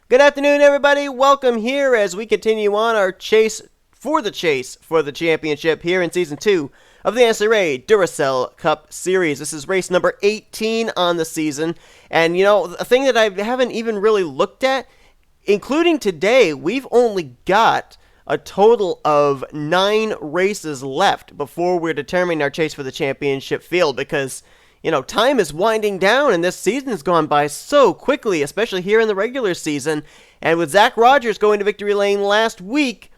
Good afternoon, everybody. Welcome here as we continue on our chase for the championship here in Season 2 of the NNSCRA Duracell Cup Series. This is race number 18 on the season. And, a thing that I haven't even really looked at, including today, we've only got a total of 9 races left before we're determining our chase for the championship field because time is winding down, and this season has gone by so quickly, especially here in the regular season. And with Zach Rogers going to victory lane last week,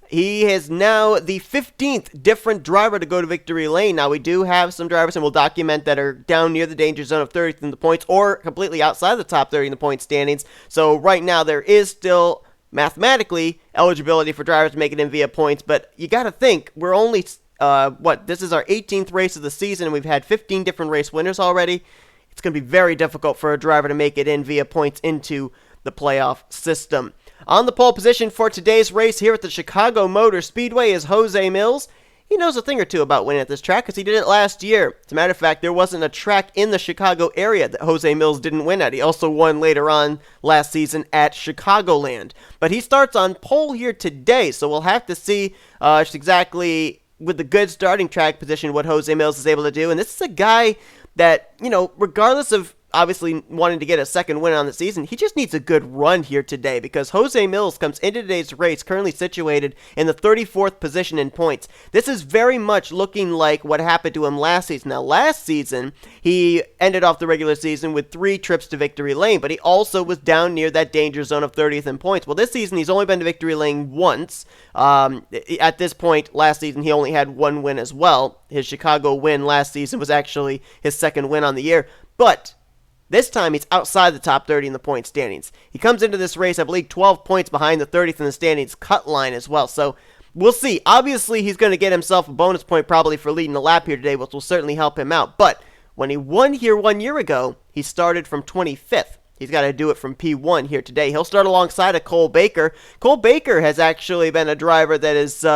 he is now the 15th different driver to go to victory lane. Now, we do have some drivers, and we'll document, that are down near the danger zone of 30th in the points or completely outside the top 30 in the point standings. So right now, there is still mathematically eligibility for drivers to make it in via points, but you got to think, we're only this is our 18th race of the season, and we've had 15 different race winners already. It's going to be very difficult for a driver to make it in via points into the playoff system. On the pole position for today's race here at the Chicago Motor Speedway is Jose Mills. He knows a thing or two about winning at this track because he did it last year. As a matter of fact, there wasn't a track in the Chicago area that Jose Mills didn't win at. He also won later on last season at Chicagoland. But he starts on pole here today, so we'll have to see just exactly, with the good starting track position, what Jose Mills is able to do. And this is a guy that, regardless of obviously wanting to get a second win on the season, he just needs a good run here today because Jose Mills comes into today's race currently situated in the 34th position in points. This is very much looking like what happened to him last season. Now, last season, he ended off the regular season with 3 trips to victory lane, but he also was down near that danger zone of 30th in points. Well, this season, he's only been to victory lane once. At this point, last season, he only had 1 win as well. His Chicago win last season was actually his second win on the year, but this time, he's outside the top 30 in the point standings. He comes into this race, I believe, 12 points behind the 30th in the standings cut line as well. So, we'll see. Obviously, he's going to get himself a bonus point probably for leading the lap here today, which will certainly help him out. But when he won here 1 year ago, he started from 25th. He's got to do it from P1 here today. He'll start alongside of Cole Baker. Cole Baker has actually been a driver that is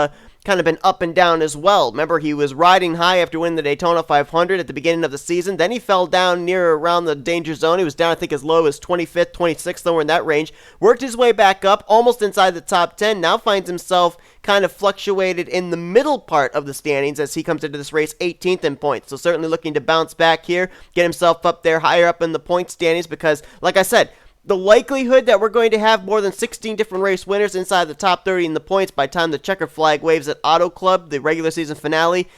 kind of been up and down as well. Remember, he was riding high after winning the Daytona 500 at the beginning of the season. Then he fell down near around the danger zone. He was down, I think, as low as 25th, 26th, somewhere in that range. Worked his way back up, almost inside the top 10. Now finds himself kind of fluctuated in the middle part of the standings as he comes into this race 18th in points. So certainly looking to bounce back here, get himself up there higher up in the point standings because, like I said, the likelihood that we're going to have more than 16 different race winners inside the top 30 in the points by the time the checker flag waves at Auto Club, the regular season finale,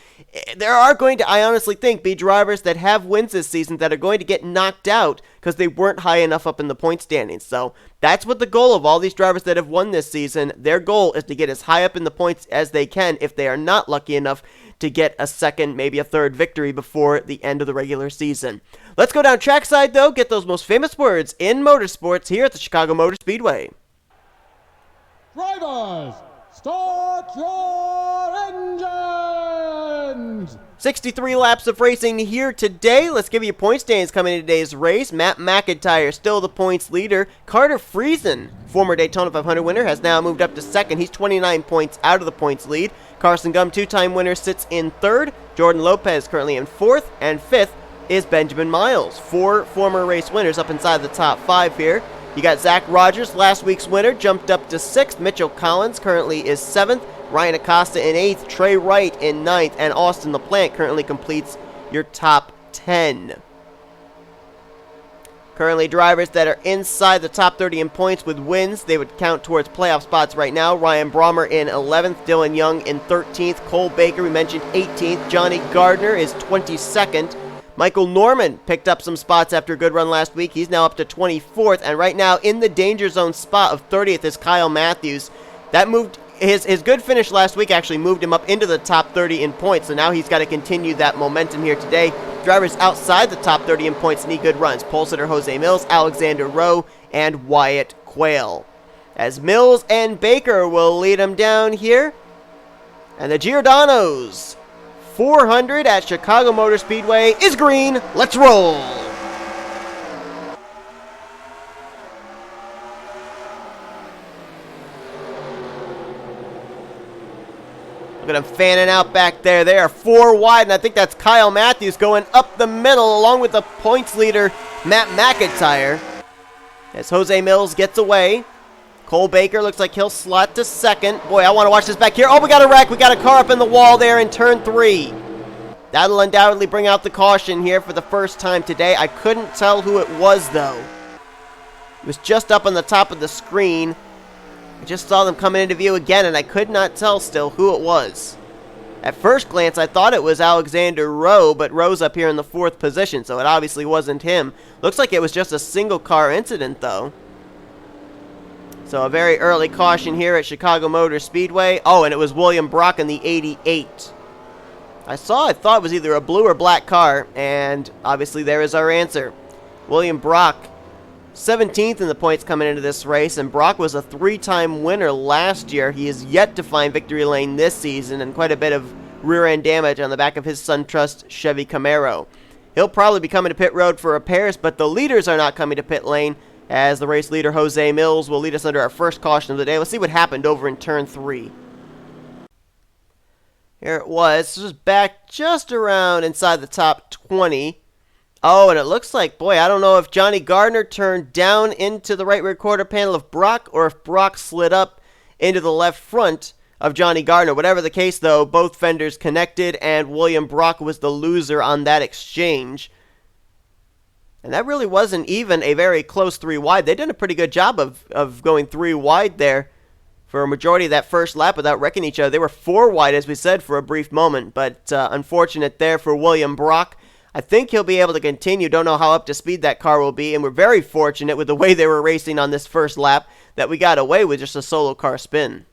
there are going to, I honestly think, be drivers that have wins this season that are going to get knocked out because they weren't high enough up in the point standings. So that's what the goal of all these drivers that have won this season, their goal is to get as high up in the points as they can if they are not lucky enough to get a second, maybe a third victory before the end of the regular season. Let's go down trackside, though, get those most famous words in motorsports here at the Chicago Motor Speedway. Drivers, start your engines! 63 laps of racing here today. Let's give you point standings coming into today's race. Matt McIntyre still the points leader. Carter Friesen, former Daytona 500 winner, has now moved up to second. He's 29 points out of the points lead. Carson Gum, 2-time winner, sits in third. Jordan Lopez currently in fourth. And fifth is Benjamin Miles. 4 former race winners up inside the top 5 here. You got Zach Rogers, last week's winner, jumped up to 6th. Mitchell Collins currently is 7th. Ryan Acosta in 8th. Trey Wright in 9th. And Austin LaPlante currently completes your top 10. Currently, drivers that are inside the top 30 in points with wins, they would count towards playoff spots right now. Ryan Brommer in 11th, Dylan Young in 13th, Cole Baker, we mentioned 18th, Johnny Gardner is 22nd. Michael Norman picked up some spots after a good run last week. He's now up to 24th, and right now in the danger zone spot of 30th is Kyle Matthews. That moved his good finish last week actually moved him up into the top 30 in points, so now he's got to continue that momentum here today. Drivers outside the top 30 in points need good runs. Pole sitter Jose Mills, Alexander Rowe, and Wyatt Quayle. As Mills and Baker will lead him down here. And the Giordano's 400 at Chicago Motor Speedway is green. Let's roll! Look at them fanning out back there. They are 4 wide, and I think that's Kyle Matthews going up the middle along with the points leader, Matt McIntyre. as Jose Mills gets away. Cole Baker looks like he'll slot to second. Boy, I want to watch this back here. Oh, we got a wreck. We got a car up in the wall there in turn 3. That'll undoubtedly bring out the caution here for the first time today. I couldn't tell who it was, though. It was just up on the top of the screen. I just saw them coming into view again, and I could not tell still who it was. At first glance, I thought it was Alexander Rowe, but Rowe's up here in the 4th position, so it obviously wasn't him. Looks like it was just a single car incident, though. So a very early caution here at Chicago Motor Speedway. Oh, and it was William Brock in the 88. I thought it was either a blue or black car, and obviously there is our answer. William Brock, 17th in the points coming into this race, and Brock was a 3-time winner last year. He is yet to find victory lane this season, and quite a bit of rear-end damage on the back of his SunTrust Chevy Camaro. He'll probably be coming to pit road for repairs, but the leaders are not coming to pit lane, as the race leader Jose Mills will lead us under our first caution of the day. Let's see what happened over in turn 3. Here it was. This was back just around inside the top 20. Oh, and it looks like, boy, I don't know if Johnny Gardner turned down into the right rear quarter panel of Brock, or if Brock slid up into the left front of Johnny Gardner. Whatever the case, though, both fenders connected, and William Brock was the loser on that exchange. And that really wasn't even a very close 3 wide. They did a pretty good job of going 3 wide there for a majority of that first lap without wrecking each other. They were 4 wide, as we said, for a brief moment, but unfortunate there for William Brock. I think he'll be able to continue. Don't know how up to speed that car will be, and we're very fortunate with the way they were racing on this first lap that we got away with just a solo car spin.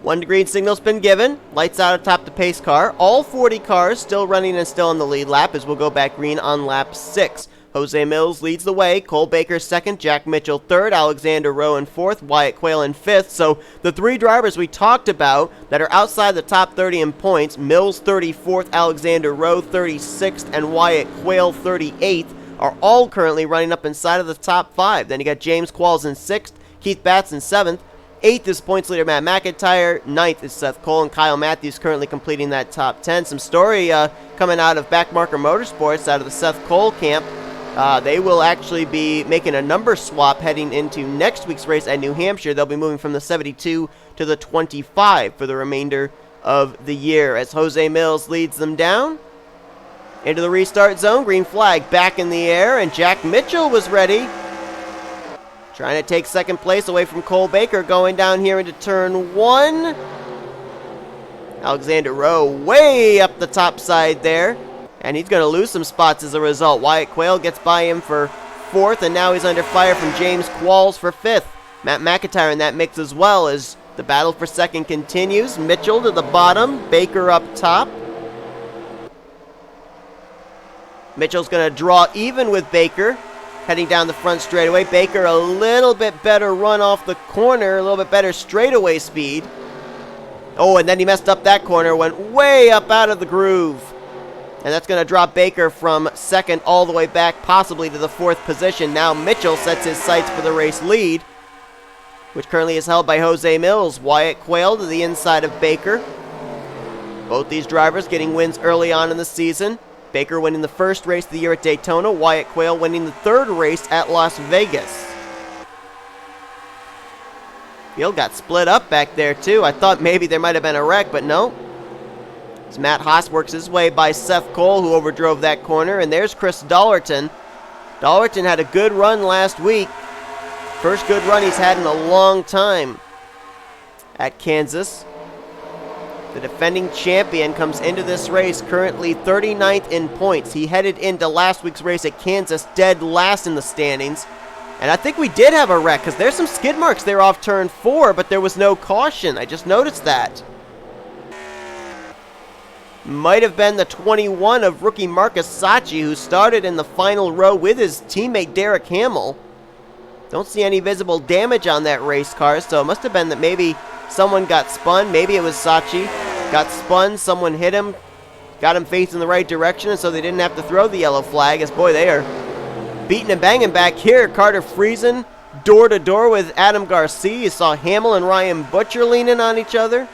1 green signal's been given. Lights out atop the pace car. All 40 cars still running and still in the lead lap as we'll go back green on lap 6. Jose Mills leads the way. Cole Baker 2nd. Jack Mitchell 3rd. Alexander Rowe in 4th. Wyatt Quayle in 5th. So the 3 drivers we talked about that are outside the top 30 in points, Mills 34th, Alexander Rowe 36th, and Wyatt Quayle 38th, are all currently running up inside of the top 5. Then you got James Qualls in 6th. Keith Batts in 7th. 8th is points leader Matt McIntyre. 9th is Seth Cole, and Kyle Matthews currently completing that top 10. Some story coming out of Backmarker Motorsports out of the Seth Cole camp. They will actually be making a number swap heading into next week's race at New Hampshire. They'll be moving from the 72 to the 25 for the remainder of the year as Jose Mills leads them down into the restart zone. Green flag back in the air, and Jack Mitchell was ready, trying to take 2nd place away from Cole Baker going down here into turn 1. Alexander Rowe way up the top side there, and he's going to lose some spots as a result. Wyatt Quayle gets by him for 4th, and now he's under fire from James Qualls for 5th. Matt McIntyre in that mix as well as the battle for 2nd continues. Mitchell to the bottom, Baker up top. Mitchell's going to draw even with Baker heading down the front straightaway. Baker a little bit better run off the corner, a little bit better straightaway speed. Oh, and then he messed up that corner, went way up out of the groove. And that's going to drop Baker from 2nd all the way back, possibly to the 4th position. Now Mitchell sets his sights for the race lead, which currently is held by Jose Mills. Wyatt Quayle to the inside of Baker. Both these drivers getting wins early on in the season. Baker winning the 1st race of the year at Daytona. Wyatt Quayle winning the 3rd race at Las Vegas. Field got split up back there too. I thought maybe there might have been a wreck, but no. As Matt Haas works his way by Seth Cole, who overdrove that corner, and there's Chris Dollerton. Dollerton had a good run last week. First good run he's had in a long time at Kansas. The defending champion comes into this race currently 39th in points. He headed into last week's race at Kansas dead last in the standings. And I think we did have a wreck because there's some skid marks there off turn 4, but there was no caution. I just noticed that. Might have been the 21 of rookie Marcus Sacchi, who started in the final row with his teammate Derek Hamill. Don't see any visible damage on that race car, so it must have been that maybe someone got spun. Maybe it was Sacchi. Got spun, someone hit him, got him facing the right direction, and so they didn't have to throw the yellow flag, as boy, they are beating and banging back here. Carter Friesen door to door with Adam Garcia. You saw Hamill and Ryan Butcher leaning on each other.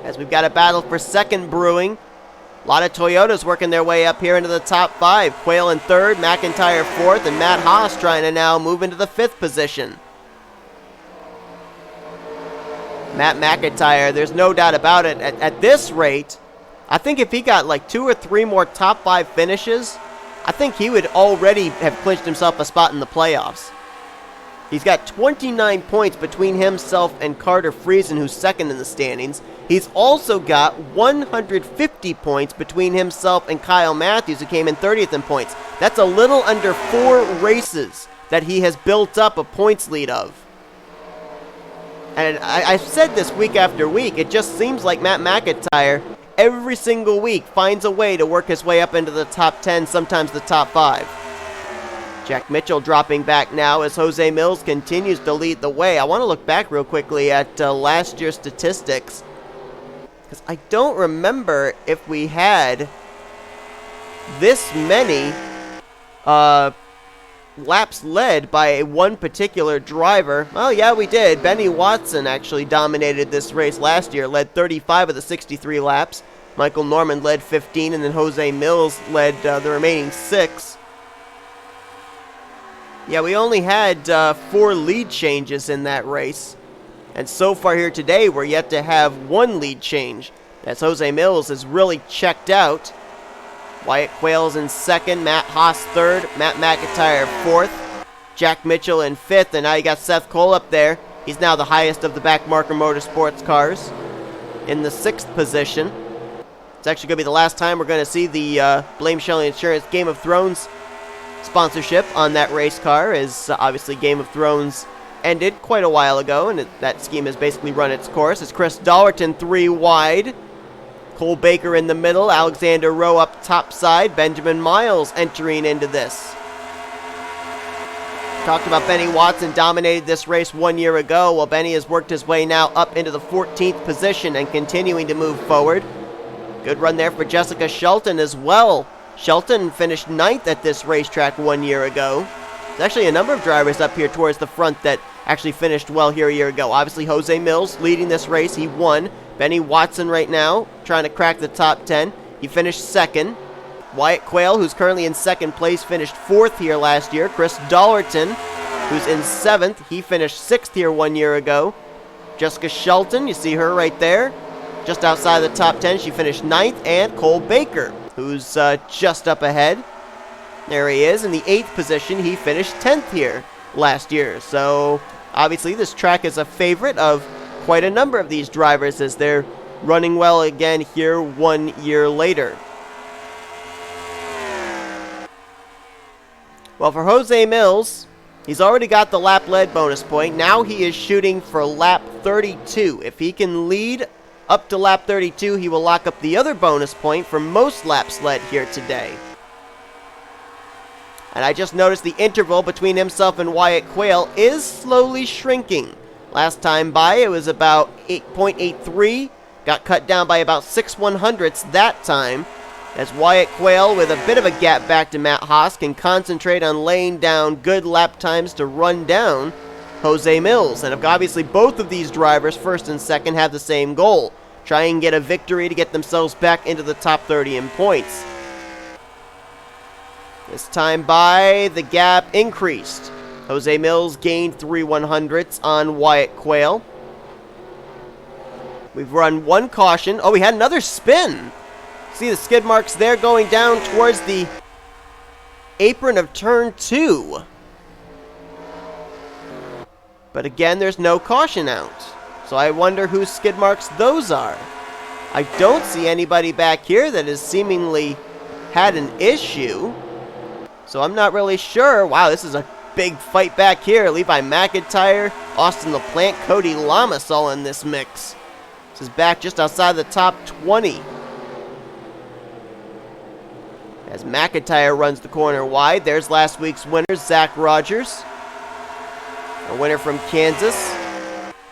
As we've got a battle for 2nd brewing. A lot of Toyotas working their way up here into the top 5. Quayle in 3rd, McIntyre 4th, and Matt Haas trying to now move into the 5th position. Matt McIntyre, there's no doubt about it. At this rate, I think if he got like 2 or 3 more top 5 finishes, I think he would already have clinched himself a spot in the playoffs. He's got 29 points between himself and Carter Friesen, who's 2nd in the standings. He's also got 150 points between himself and Kyle Matthews, who came in 30th in points. That's a little under 4 races that he has built up a points lead of. And I've said this week after week, it just seems like Matt McIntyre, every single week, finds a way to work his way up into the top 10, sometimes the top 5. Jack Mitchell dropping back now as Jose Mills continues to lead the way. I want to look back real quickly at last year's statistics, because I don't remember if we had this many laps led by one particular driver. Oh yeah, we did. Benny Watson actually dominated this race last year, led 35 of the 63 laps. Michael Norman led 15, and then Jose Mills led the remaining 6. Yeah, we only had 4 lead changes in that race. And so far here today, we're yet to have 1 lead change, as Jose Mills is really checked out. Wyatt Quayle's in 2nd, Matt Haas 3rd, Matt McIntyre 4th, Jack Mitchell in 5th, and now you got Seth Cole up there. He's now the highest of the Backmarker Motorsports cars in the 6th position. It's actually going to be the last time we're going to see the Blame Shelley Insurance Game of Thrones sponsorship on that race car, as obviously Game of Thrones ended quite a while ago, and that scheme has basically run its course. It's Chris Dollerton 3 wide. Cole Baker in the middle, Alexander Rowe up top side, Benjamin Miles entering into this. Talked about Benny Watson dominated this race 1 year ago. Well, Benny has worked his way now up into the 14th position and continuing to move forward. Good run there for Jessica Shelton as well. Shelton finished 9th at this racetrack 1 year ago. There's actually a number of drivers up here towards the front that actually finished well here a year ago. Obviously, Jose Mills leading this race. He won. Benny Watson right now trying to crack the top 10. He finished 2nd. Wyatt Quayle, who's currently in 2nd place, finished 4th here last year. Chris Dollerton, who's in 7th. He finished 6th here 1 year ago. Jessica Shelton, you see her right there. Just outside the top 10, she finished 9th. And Cole Baker, who's just up ahead. There he is in the 8th position. He finished 10th here last year. So obviously this track is a favorite of quite a number of these drivers, as they're running well again here 1 year later. Well, for Jose Mills, he's already got the lap lead bonus point. Now he is shooting for lap 32. If he can lead up to lap 32, he will lock up the other bonus point for most laps led here today. And I just noticed the interval between himself and Wyatt Quayle is slowly shrinking. Last time by, it was about 8.83. Got cut down by about 6/100ths that time, as Wyatt Quayle, with a bit of a gap back to Matt Haas, can concentrate on laying down good lap times to run down Jose Mills. And obviously both of these drivers, 1st and 2nd, have the same goal. Try and get a victory to get themselves back into the top 30 in points. This time by, the gap increased. Jose Mills gained 3/100ths on Wyatt Quayle. We've run 1 caution. Oh, we had another spin. See the skid marks there going down towards the apron of turn 2. But again, there's no caution out. So I wonder whose skid marks those are. I don't see anybody back here that has seemingly had an issue. So I'm not really sure. Wow, this is a big fight back here. Levi McIntyre, Austin LaPlante, Cody Lamas all in this mix. This is back just outside the top 20. As McIntyre runs the corner wide, there's last week's winner, Zach Rogers. A winner from Kansas.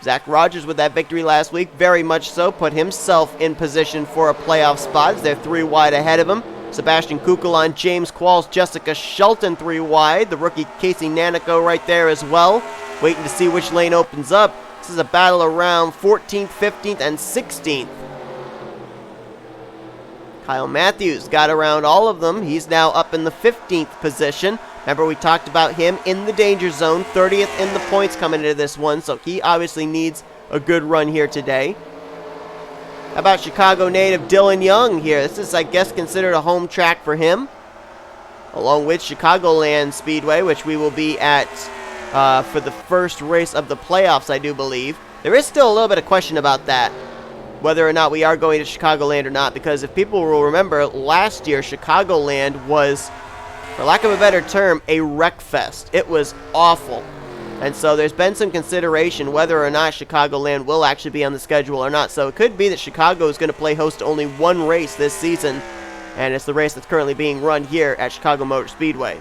Zach Rogers with that victory last week, very much so, put himself in position for a playoff spot as they're 3 wide ahead of him. Sebastian Kukulon, James Qualls, Jessica Shelton 3 wide. The rookie Casey Nanico right there as well, waiting to see which lane opens up. This is a battle around 14th, 15th, and 16th. Kyle Matthews got around all of them. He's now up in the 15th position. Remember, we talked about him in the danger zone, 30th in the points coming into this one, so he obviously needs a good run here today. How about Chicago native Dylan Young here? This is, I guess, considered a home track for him, along with Chicagoland Speedway, which we will be at for the first race of the playoffs, I do believe. There is still a little bit of question about that, whether or not we are going to Chicagoland or not, because if people will remember, last year Chicagoland was, for lack of a better term, a wreck fest. It was awful. And so there's been some consideration whether or not Chicagoland will actually be on the schedule or not. So it could be that Chicago is going to play host to only one race this season, and it's the race that's currently being run here at Chicago Motor Speedway.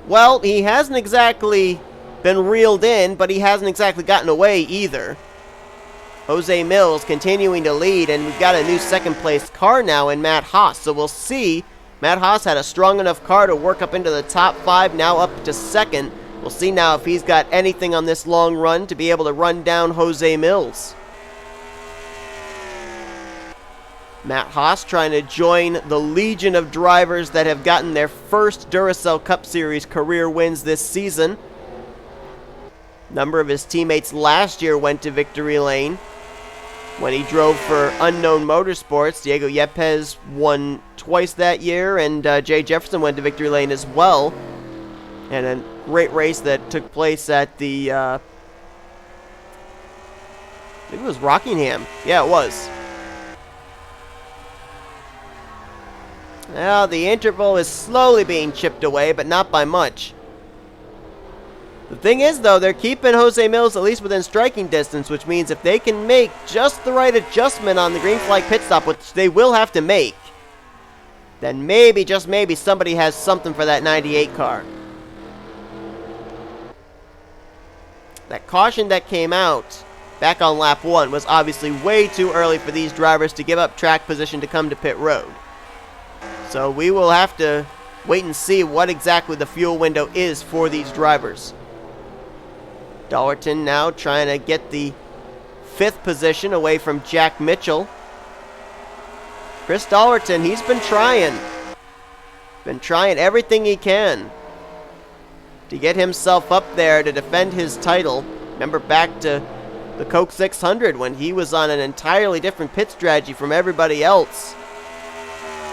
Well, he hasn't exactly been reeled in, but he hasn't exactly gotten away either. Jose Mills continuing to lead, and we've got a new second-place car now in Matt Haas. So we'll see. Matt Haas had a strong enough car to work up into the top 5, now up to second. We'll see now if he's got anything on this long run to be able to run down Jose Mills. Matt Haas trying to join the legion of drivers that have gotten their first Duracell Cup Series career wins this season. A number of his teammates last year went to victory lane when he drove for Unknown Motorsports. Diego Yepes won twice that year, and Jay Jefferson went to victory lane as well. And a great race that took place at the, I think it was Rockingham. Yeah, it was. Now, the interval is slowly being chipped away, but not by much. The thing is, though, they're keeping Jose Mills at least within striking distance, which means if they can make just the right adjustment on the green flag pit stop, which they will have to make, then maybe, just maybe, somebody has something for that 98 car. That caution that came out back on lap 1 was obviously way too early for these drivers to give up track position to come to pit road. So we will have to wait and see what exactly the fuel window is for these drivers. Dollerton now trying to get the 5th position away from Jack Mitchell. Chris Dollerton, he's been trying everything he can to get himself up there to defend his title. Remember back to the Coke 600 when he was on an entirely different pit strategy from everybody else.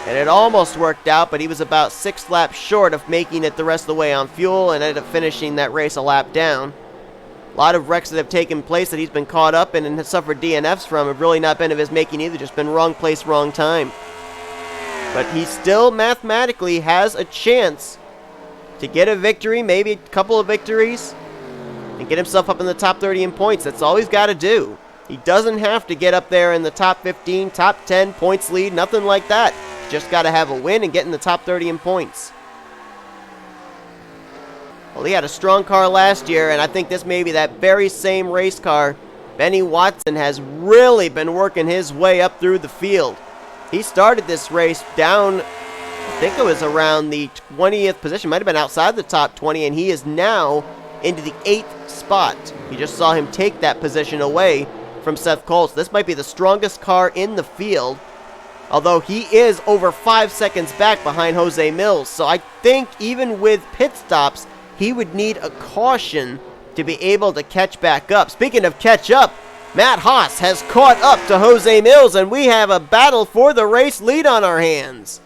And it almost worked out, but he was about 6 laps short of making it the rest of the way on fuel and ended up finishing that race a lap down. A lot of wrecks that have taken place that he's been caught up in and has suffered DNFs from have really not been of his making either, just been wrong place, wrong time. But he still mathematically has a chance to get a victory, maybe a couple of victories, and get himself up in the top 30 in points. That's all he's got to do. He doesn't have to get up there in the top 15, top 10, points lead, nothing like that. He's just got to have a win and get in the top 30 in points. Well, he had a strong car last year, and I think this may be that very same race car. Benny Watson has really been working his way up through the field. He started this race down, I think it was around the 20th position, might have been outside the top 20, and he is now into the 8th spot. You just saw him take that position away from Seth Cole. So this might be the strongest car in the field, although he is over 5 seconds back behind Jose Mills. So I think even with pit stops, he would need a caution to be able to catch back up. Speaking of catch up, Matt Haas has caught up to Jose Mills, and we have a battle for the race lead on our hands.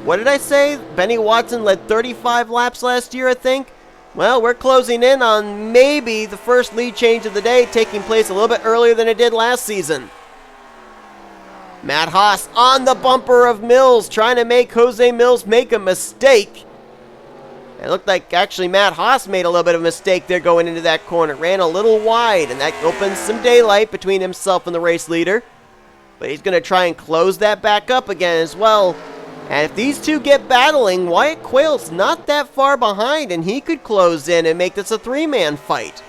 What did I say? Benny Watson led 35 laps last year, I think. Well, we're closing in on maybe the first lead change of the day, taking place a little bit earlier than it did last season. Matt Haas on the bumper of Mills, trying to make Jose Mills make a mistake. It looked like actually Matt Haas made a little bit of a mistake there going into that corner. Ran a little wide, and that opens some daylight between himself and the race leader. But he's going to try and close that back up again as well. And if these two get battling, Wyatt Quayle's not that far behind, and he could close in and make this a 3-man fight.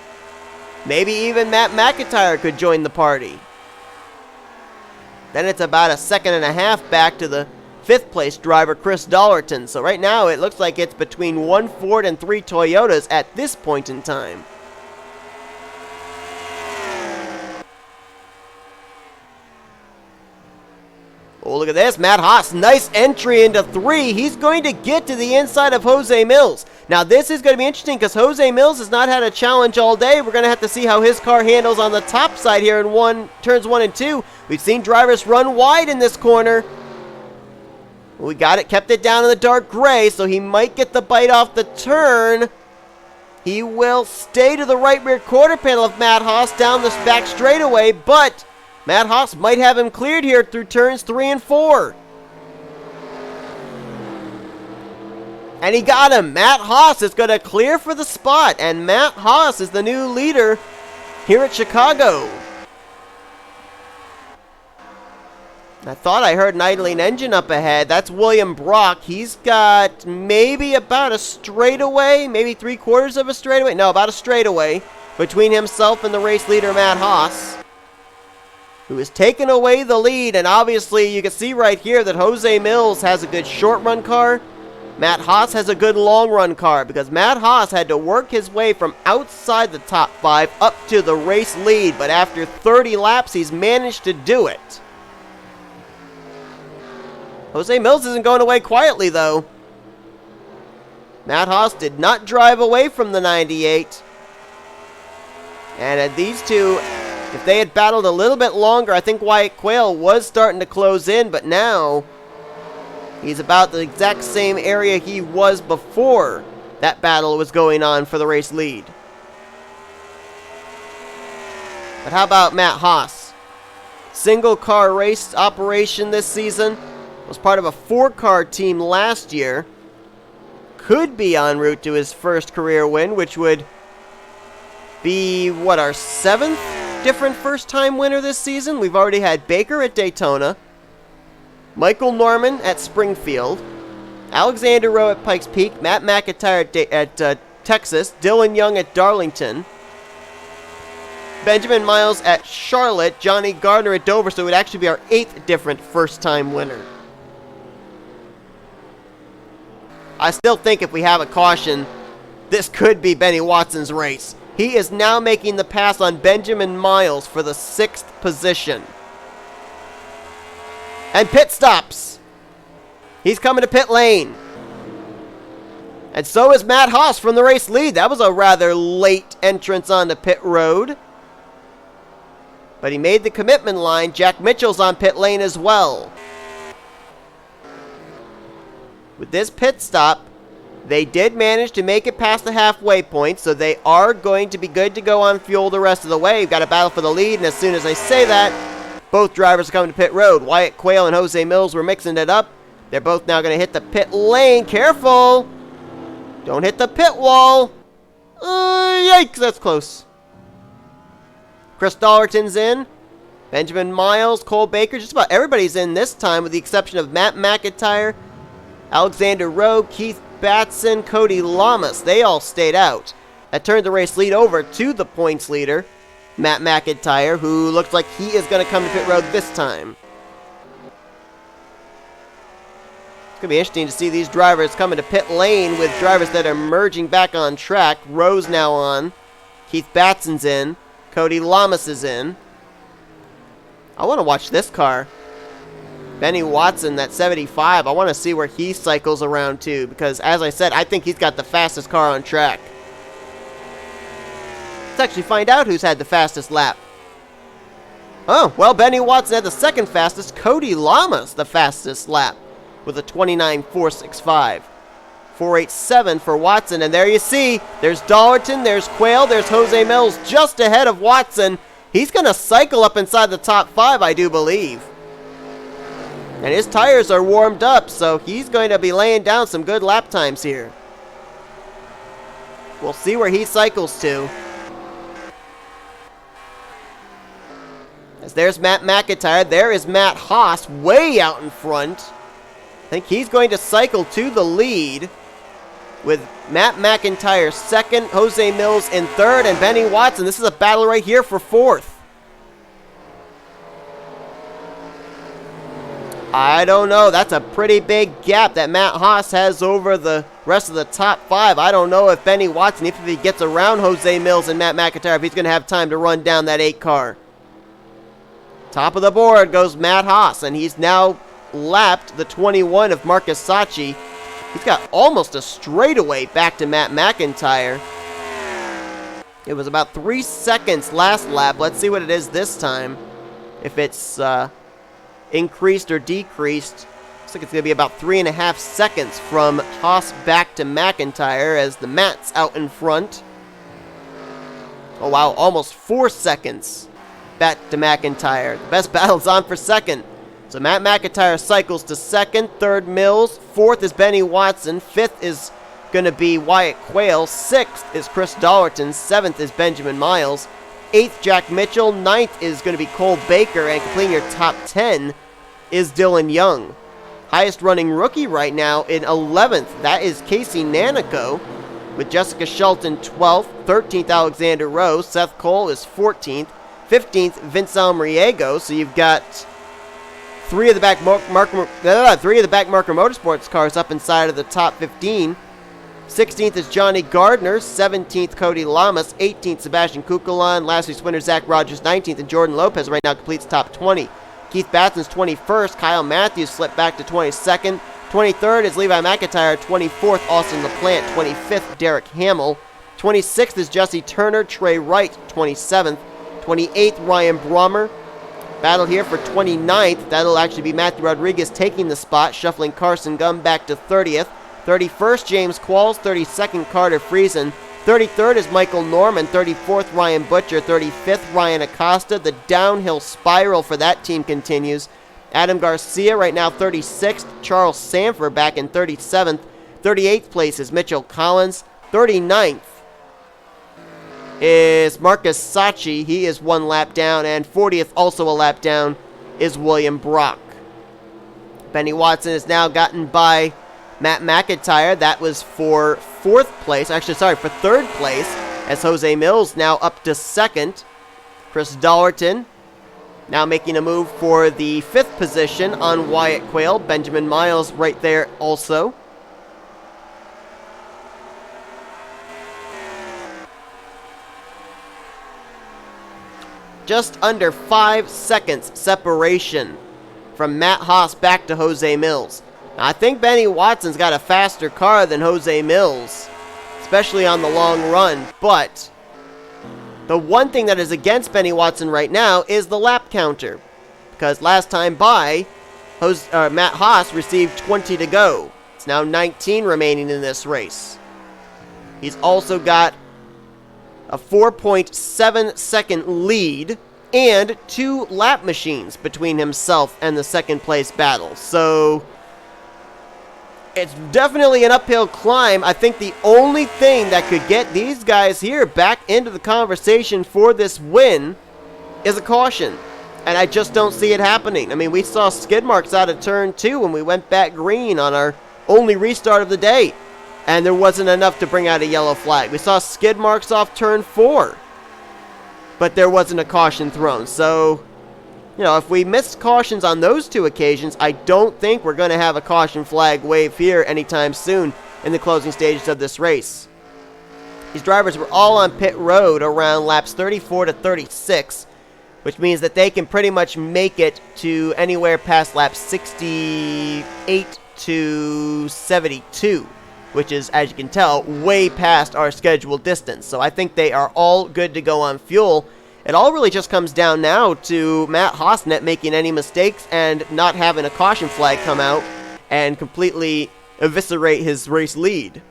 Maybe even Matt McIntyre could join the party. Then it's about a second and a half back to the 5th place driver, Chris Dollerton. So right now it looks like it's between 1 Ford and 3 Toyotas at this point in time. Oh, look at this. Matt Haas, nice entry into 3. He's going to get to the inside of Jose Mills. Now, this is going to be interesting because Jose Mills has not had a challenge all day. We're going to have to see how his car handles on the top side here in turns 1 and 2. We've seen drivers run wide in this corner. We got it, kept it down in the dark gray, so he might get the bite off the turn. He will stay to the right rear quarter panel of Matt Haas down this back straightaway, but Matt Haas might have him cleared here through turns 3 and 4. And he got him. Matt Haas is going to clear for the spot, and Matt Haas is the new leader here at Chicago. I thought I heard an idling engine up ahead. That's William Brock. He's got maybe about a straightaway, maybe 3/4 of a straightaway. No, about a straightaway between himself and the race leader, Matt Haas, who has taken away the lead. And obviously, you can see right here that Jose Mills has a good short run car. Matt Haas has a good long run car because Matt Haas had to work his way from outside the top 5 up to the race lead. But after 30 laps, he's managed to do it. Jose Mills isn't going away quietly, though. Matt Haas did not drive away from the 98. And these two, if they had battled a little bit longer, I think Wyatt Quayle was starting to close in, but now he's about the exact same area he was before that battle was going on for the race lead. But how about Matt Haas? Single car race operation this season. Was part of a 4-car team last year. Could be en route to his first career win, which would be, what, our 7th different first-time winner this season? We've already had Baker at Daytona, Michael Norman at Springfield, Alexander Rowe at Pikes Peak, Matt McIntyre at Texas, Dylan Young at Darlington, Benjamin Miles at Charlotte, Johnny Gardner at Dover, so it would actually be our 8th different first-time winner. I still think if we have a caution, this could be Benny Watson's race. He is now making the pass on Benjamin Miles for the 6th position. And pit stops. He's coming to pit lane. And so is Matt Haas from the race lead. That was a rather late entrance onto pit road. But he made the commitment line. Jack Mitchell's on pit lane as well. With this pit stop, they did manage to make it past the halfway point, so they are going to be good to go on fuel the rest of the way. We've got a battle for the lead, and as soon as I say that, both drivers are coming to pit road. Wyatt Quayle and Jose Mills were mixing it up. They're both now going to hit the pit lane. Careful! Don't hit the pit wall! Yikes, that's close. Chris Dollerton's in. Benjamin Miles, Cole Baker, just about everybody's in this time with the exception of Matt McIntyre, Alexander Rowe, Keith Batson, Cody Lamas. They all stayed out. That turned the race lead over to the points leader, Matt McIntyre, who looks like he is going to come to pit road this time. It's going to be interesting to see these drivers coming to pit lane with drivers that are merging back on track. Rowe's now on. Keith Batson's in. Cody Lamas is in. I want to watch this car. Benny Watson, that 75, I want to see where he cycles around to, because as I said, I think he's got the fastest car on track. Let's actually find out who's had the fastest lap. Oh, well, Benny Watson had the second fastest. Cody Lamas, the fastest lap, with a 29.465. 4.87 for Watson, and there you see, there's Dollerton, there's Quayle, there's Jose Mills just ahead of Watson. He's going to cycle up inside the top 5, I do believe. And his tires are warmed up, so he's going to be laying down some good lap times here. We'll see where he cycles to. As there's Matt McIntyre, there is Matt Haas way out in front. I think he's going to cycle to the lead with Matt McIntyre second, Jose Mills in third, and Benny Watson. This is a battle right here for fourth. I don't know. That's a pretty big gap that Matt Haas has over the rest of the top 5. I don't know if Benny Watson, if he gets around Jose Mills and Matt McIntyre, if he's going to have time to run down that 8 car. Top of the board goes Matt Haas, and he's now lapped the 21 of Marcus Sacchi. He's got almost a straightaway back to Matt McIntyre. It was about 3 seconds last lap. Let's see what it is this time. If it's increased or decreased. Looks like it's going to be about 3.5 seconds from Haas back to McIntyre as the Matt's out in front. Oh wow, almost 4 seconds back to McIntyre. The best battle's on for second. So Matt McIntyre cycles to second, third Mills, fourth is Benny Watson, fifth is going to be Wyatt Quayle, sixth is Chris Dollerton, seventh is Benjamin Miles, eighth Jack Mitchell, ninth is going to be Cole Baker, and completing your top 10 is Dylan Young. Highest running rookie right now in 11th, that is Casey Nanico, with Jessica Shelton 12th, 13th Alexander Rose, Seth Cole is 14th, 15th Vince Almriego, so you've got three of the back Marker Motorsports cars up inside of the top 15. 16th is Johnny Gardner, 17th Cody Lamas, 18th Sebastian Kukulon, last week's winner Zach Rogers 19th, and Jordan Lopez right now completes top 20. Keith Batson's 21st, Kyle Matthews slipped back to 22nd, 23rd is Levi McIntyre, 24th Austin LaPlante, 25th Derek Hamill, 26th is Jesse Turner, Trey Wright 27th, 28th Ryan Brommer. Battle here for 29th, that'll actually be Matthew Rodriguez taking the spot, shuffling Carson Gum back to 30th, 31st James Qualls, 32nd Carter Friesen, 33rd is Michael Norman, 34th Ryan Butcher, 35th Ryan Acosta. The downhill spiral for that team continues. Adam Garcia right now 36th, Charles Sanford back in 37th, 38th place is Mitchell Collins, 39th is Marcus Sacchi, he is 1 lap down, and 40th, also a lap down, is William Brock. Benny Watson has now gotten by Matt McIntyre, that was for 4th place, for 3rd place, as Jose Mills now up to 2nd. Chris Dollerton now making a move for the 5th position on Wyatt Quayle. Benjamin Miles right there also. Just under 5 seconds separation from Matt Haas back to Jose Mills. Now, I think Benny Watson's got a faster car than Jose Mills, especially on the long run, but the one thing that is against Benny Watson right now is the lap counter, because last time by, Matt Haas received 20 to go. It's now 19 remaining in this race. He's also got a 4.7 second lead and 2 lap machines between himself and the second place battle. So it's definitely an uphill climb. I think the only thing that could get these guys here back into the conversation for this win is a caution. And I just don't see it happening. I mean, we saw skid marks out of turn 2 when we went back green on our only restart of the day, and there wasn't enough to bring out a yellow flag. We saw skid marks off turn 4, but there wasn't a caution thrown. So, you know, if we missed cautions on those 2 occasions, I don't think we're going to have a caution flag wave here anytime soon in the closing stages of this race. These drivers were all on pit road around laps 34 to 36, which means that they can pretty much make it to anywhere past laps 68 to 72, which is, as you can tell, way past our scheduled distance. So I think they are all good to go on fuel. It all really just comes down now to Matt Haas not making any mistakes and not having a caution flag come out and completely eviscerate his race lead.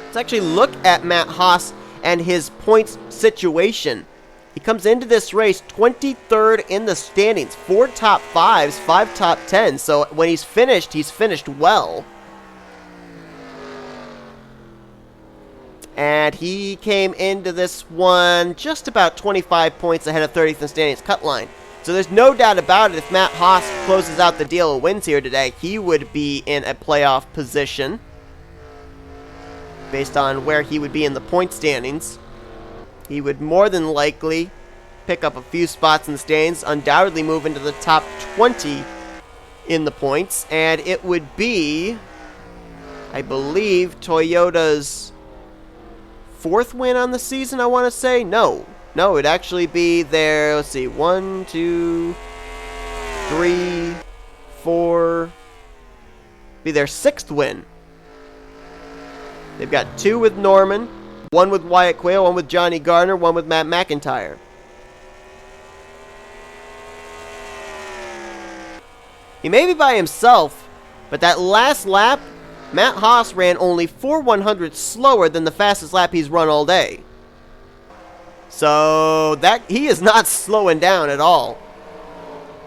Let's actually look at Matt Haas and his points situation. He comes into this race 23rd in the standings, 4 top 5s, 5 top 10s. So when he's finished well. And he came into this one just about 25 points ahead of 30th in standings cut line. So there's no doubt about it, if Matt Haas closes out the deal and wins here today, he would be in a playoff position based on where he would be in the point standings. He would more than likely pick up a few spots in the standings, undoubtedly move into the top 20 in the points, and it would be, I believe, Toyota's 4th win on the season, I want to say. No, it'd actually be their, let's see, 1, 2, 3, 4, be their 6th win. They've got 2 with Norman, 1 with Wyatt Quayle, 1 with Johnny Gardner, 1 with Matt McIntyre. He may be by himself, but that last lap, Matt Haas ran only 4/100 slower than the fastest lap he's run all day. So that he is not slowing down at all.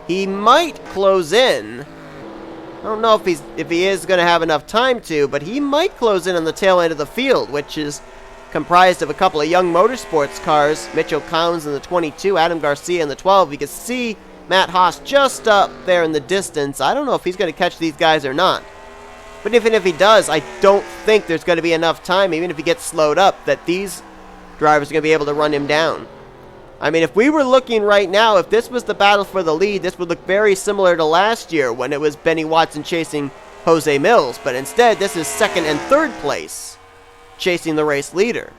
He might close in. I don't know if he is going to have enough time to, but he might close in on the tail end of the field, which is comprised of a couple of young motorsports cars. Mitchell Collins in the 22, Adam Garcia in the 12. You can see Matt Haas just up there in the distance. I don't know if he's going to catch these guys or not. But even if he does, I don't think there's going to be enough time, even if he gets slowed up, that these drivers are going to be able to run him down. I mean, if we were looking right now, if this was the battle for the lead, this would look very similar to last year when it was Benny Watson chasing Jose Mills. But instead, this is 2nd and 3rd place chasing the race leader.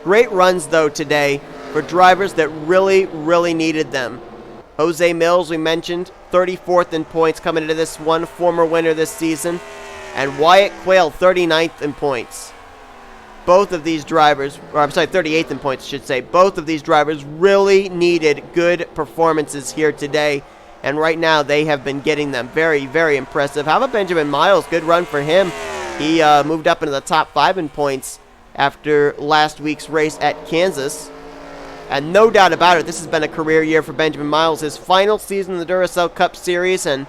Great runs, though, today for drivers that really, really needed them. Jose Mills, we mentioned, 34th in points coming into this one, former winner this season. And Wyatt Quayle, 39th in points. Both of these drivers, or I'm sorry, 38th in points, I should say. Both of these drivers really needed good performances here today. And right now, they have been getting them. Very, very impressive. How about Benjamin Miles? Good run for him. He moved up into the top 5 in points after last week's race at Kansas. And no doubt about it, this has been a career year for Benjamin Miles. His final season in the Duracell Cup Series, and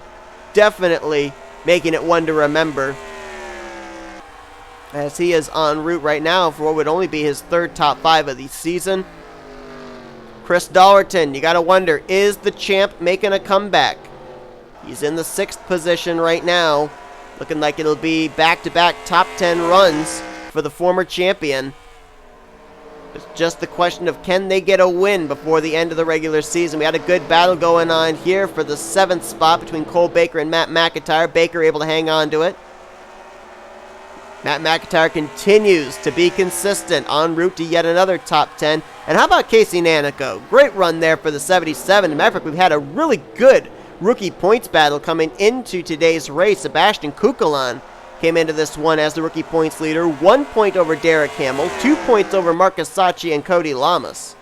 definitely making it one to remember, as he is en route right now for what would only be his 3rd top 5 of the season. Chris Dollerton, you got to wonder, is the champ making a comeback? He's in the 6th position right now. Looking like it'll be back-to-back top 10 runs for the former champion. It's just the question of, can they get a win before the end of the regular season? We had a good battle going on here for the 7th spot between Cole Baker and Matt McIntyre. Baker able to hang on to it. Matt McIntyre continues to be consistent, en route to yet another top 10. And how about Casey Nanico? Great run there for the 77. As a matter of fact, we've had a really good rookie points battle coming into today's race. Sebastian Kukulon came into this one as the rookie points leader. 1 point over Derek Hamill, 2 points over Marcus Sachi and Cody Lamas.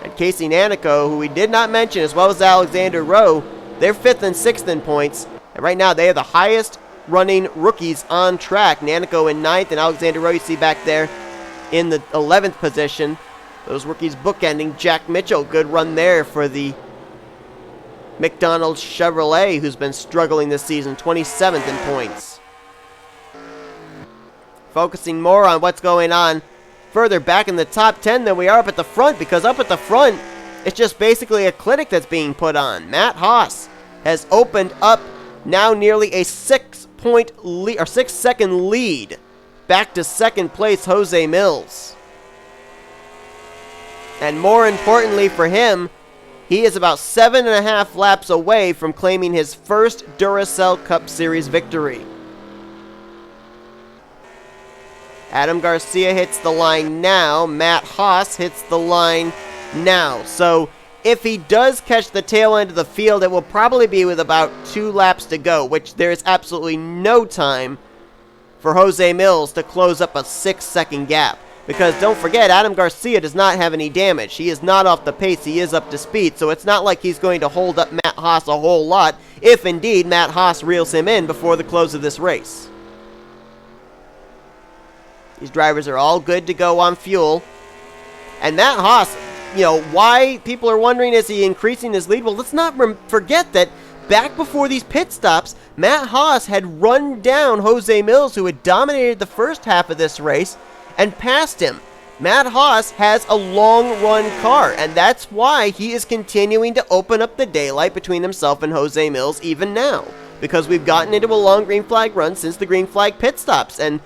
And Casey Nanico, who we did not mention, as well as Alexander Rowe, they're 5th and 6th in points. And right now, they are the highest running rookies on track. Nanico in 9th, and Alexander Rowe you see back there in the 11th position. Those rookies bookending. Jack Mitchell, good run there for the McDonald's Chevrolet, who's been struggling this season, 27th in points. Focusing more on what's going on further back in the top 10 than we are up at the front, because up at the front, it's just basically a clinic that's being put on. Matt Haas has opened up now nearly a 6-second lead back to 2nd place Jose Mills. And more importantly for him, he is about 7.5 laps away from claiming his first Duracell Cup Series victory. Adam Garcia hits the line now. Matt Haas hits the line now. So if he does catch the tail end of the field, it will probably be with about 2 laps to go, which there is absolutely no time for Jose Mills to close up a 6-second gap. Because don't forget, Adam Garcia does not have any damage. He is not off the pace. He is up to speed. So it's not like he's going to hold up Matt Haas a whole lot, if indeed Matt Haas reels him in before the close of this race. These drivers are all good to go on fuel. And Matt Haas, why people are wondering, is he increasing his lead? Well, let's not forget that back before these pit stops, Matt Haas had run down Jose Mills, who had dominated the first half of this race, and passed him. Matt Haas has a long-run car, and that's why he is continuing to open up the daylight between himself and Jose Mills even now, because we've gotten into a long green flag run since the green flag pit stops, and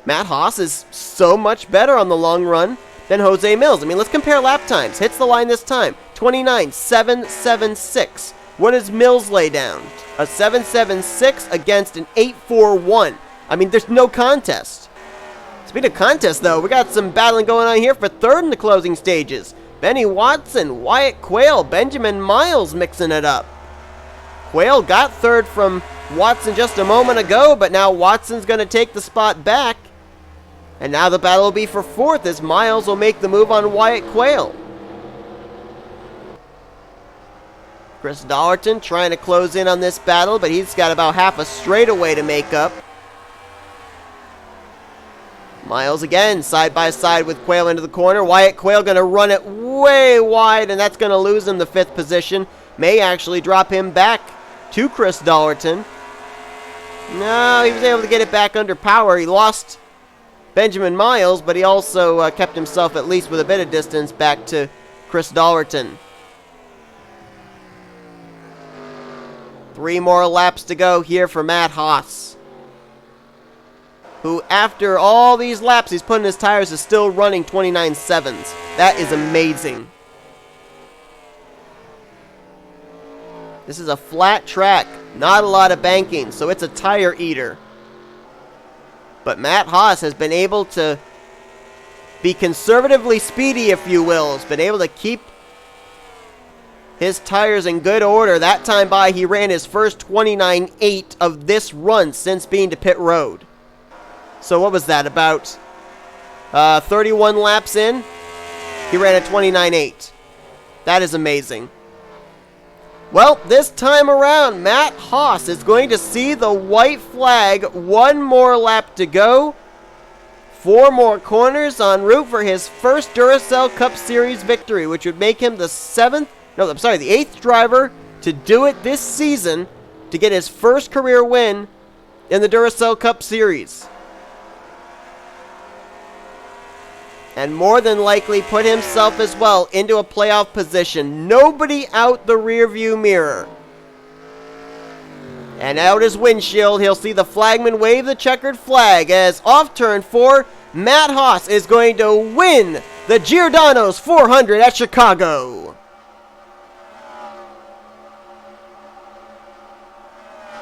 Matt Haas is so much better on the long run than Jose Mills. I mean, let's compare lap times. Hits the line this time, 29.776. What does Mills lay down? A 7.76 against an 8.41. I mean, there's no contest. Speaking of contest, though, we got some battling going on here for 3rd in the closing stages. Benny Watson, Wyatt Quayle, Benjamin Miles mixing it up. Quayle got third from Watson just a moment ago, but now Watson's going to take the spot back. And now the battle will be for fourth as Miles will make the move on Wyatt Quayle. Chris Dollerton trying to close in on this battle, but he's got about half a straightaway to make up. Miles again, side by side with Quayle into the corner. Wyatt Quayle going to run it way wide, and that's going to lose him the fifth position. May actually drop him back to Chris Dollerton. No, he was able to get it back under power. He lost Benjamin Miles, but he also kept himself at least with a bit of distance back to Chris Dollerton. 3 more laps to go here for Matt Haas, who after all these laps he's put in his tires is still running 29.7s. That is amazing. This is a flat track, not a lot of banking, so it's a tire eater. But Matt Haas has been able to be conservatively speedy, if you will. He's been able to keep his tires in good order. That time by, he ran his first 29.8 of this run since being to pit road. So what was that, about 31 laps in? He ran a 29.8. That is amazing. Well, this time around, Matt Haas is going to see the white flag. 1 more lap to go. 4 more corners en route for his first Duracell Cup Series victory, which would make him the 8th driver to do it this season to get his first career win in the Duracell Cup Series. And more than likely put himself as well into a playoff position. Nobody out the rearview mirror. And out his windshield, he'll see the flagman wave the checkered flag as off turn 4, Matt Haas is going to win the Giordano's 400 at Chicago.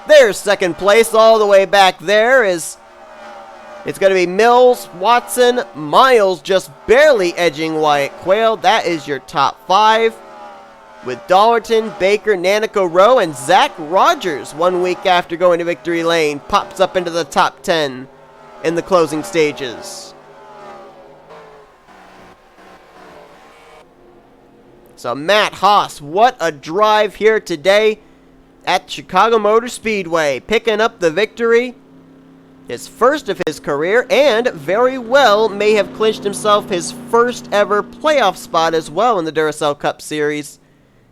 There's second place all the way back there is... It's going to be Mills, Watson, Miles just barely edging Wyatt Quayle. That is your top 5. With Dollerton, Baker, Nanico Rowe, and Zach Rogers 1 week after going to victory lane. Pops up into the top 10 in the closing stages. So Matt Haas, what a drive here today at Chicago Motor Speedway. Picking up the victory. His first of his career, and very well may have clinched himself his first ever playoff spot as well in the Duracell Cup Series,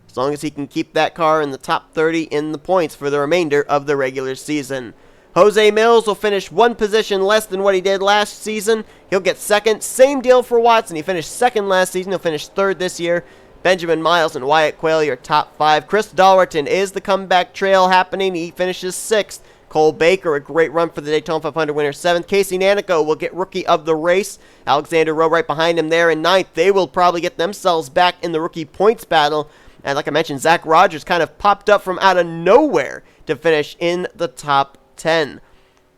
as long as he can keep that car in the top 30 in the points for the remainder of the regular season. Jose Mills will finish 1 position less than what he did last season. He'll get second. Same deal for Watson. He finished second last season. He'll finish third this year. Benjamin Miles and Wyatt Quayle, your top 5. Chris Dollerton is the comeback trail happening. He finishes 6th. Cole Baker, a great run for the Daytona 500 winner, 7th. Casey Nanico will get rookie of the race. Alexander Rowe right behind him there in 9th. They will probably get themselves back in the rookie points battle. And like I mentioned, Zach Rogers kind of popped up from out of nowhere to finish in the top 10.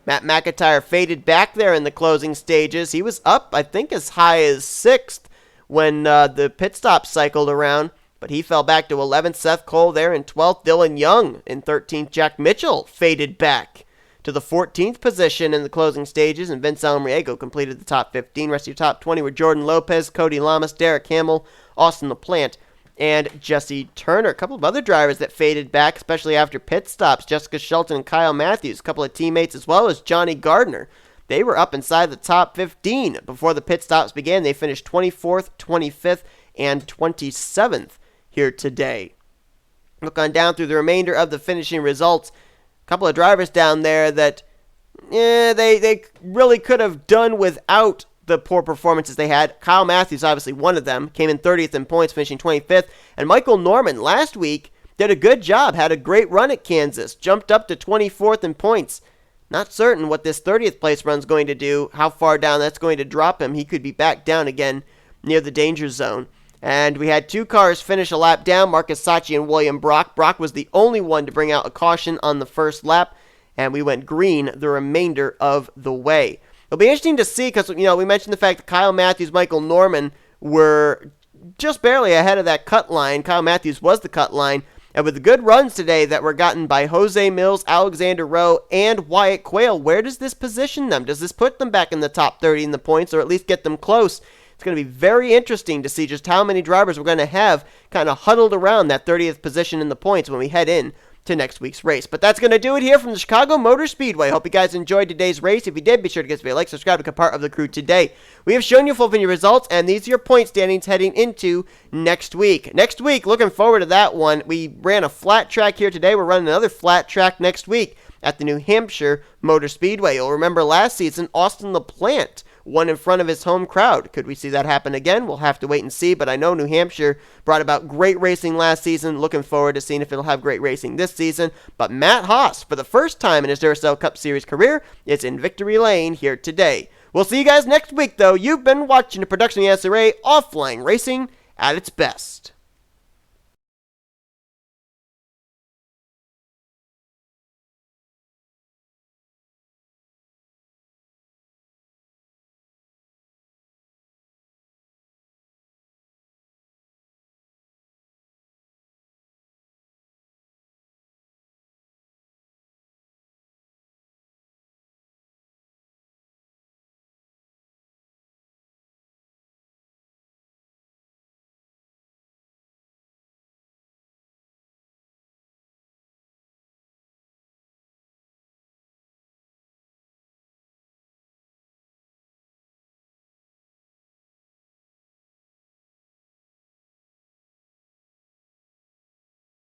Matt McIntyre faded back there in the closing stages. He was up, I think, as high as 6th when the pit stop cycled around. But he fell back to 11th. Seth Cole there in 12th. Dylan Young in 13th. Jack Mitchell faded back to the 14th position in the closing stages. And Vince Almriego completed the top 15. Rest of your top 20 were Jordan Lopez, Cody Lamas, Derek Hamill, Austin LaPlante, and Jesse Turner. A couple of other drivers that faded back, especially after pit stops. Jessica Shelton and Kyle Matthews. A couple of teammates as well as Johnny Gardner. They were up inside the top 15 before the pit stops began. They finished 24th, 25th, and 27th. Here today. Look on down through the remainder of the finishing results. A couple of drivers down there that they really could have done without the poor performances they had. Kyle Matthews, obviously one of them, came in 30th in points, finishing 25th. And Michael Norman last week did a good job, had a great run at Kansas, jumped up to 24th in points. Not certain what this 30th place run's going to do, how far down that's going to drop him. He could be back down again near the danger zone. And we had 2 cars finish a lap down, Marcus Sacchi and William Brock. Brock was the only one to bring out a caution on the first lap, and we went green the remainder of the way. It'll be interesting to see because, we mentioned the fact that Kyle Matthews, Michael Norman were just barely ahead of that cut line. Kyle Matthews was the cut line. And with the good runs today that were gotten by Jose Mills, Alexander Rowe, and Wyatt Quayle, where does this position them? Does this put them back in the top 30 in the points, or at least get them close? It's going to be very interesting to see just how many drivers we're going to have kind of huddled around that 30th position in the points when we head in to next week's race. But that's going to do it here from the Chicago Motor Speedway. Hope you guys enjoyed today's race. If you did, be sure to give us a like, subscribe, become part of the crew today. We have shown you full video results, and these are your point standings heading into next week. Next week, looking forward to that one. We ran a flat track here today. We're running another flat track next week at the New Hampshire Motor Speedway. You'll remember last season, Austin LaPlante won in front of his home crowd. Could we see that happen again? We'll have to wait and see, but I know New Hampshire brought about great racing last season. Looking forward to seeing if it'll have great racing this season. But Matt Haas, for the first time in his Duracell Cup Series career, is in victory lane here today. We'll see you guys next week, though. You've been watching a production of the NNSCRA Offline Racing at its best.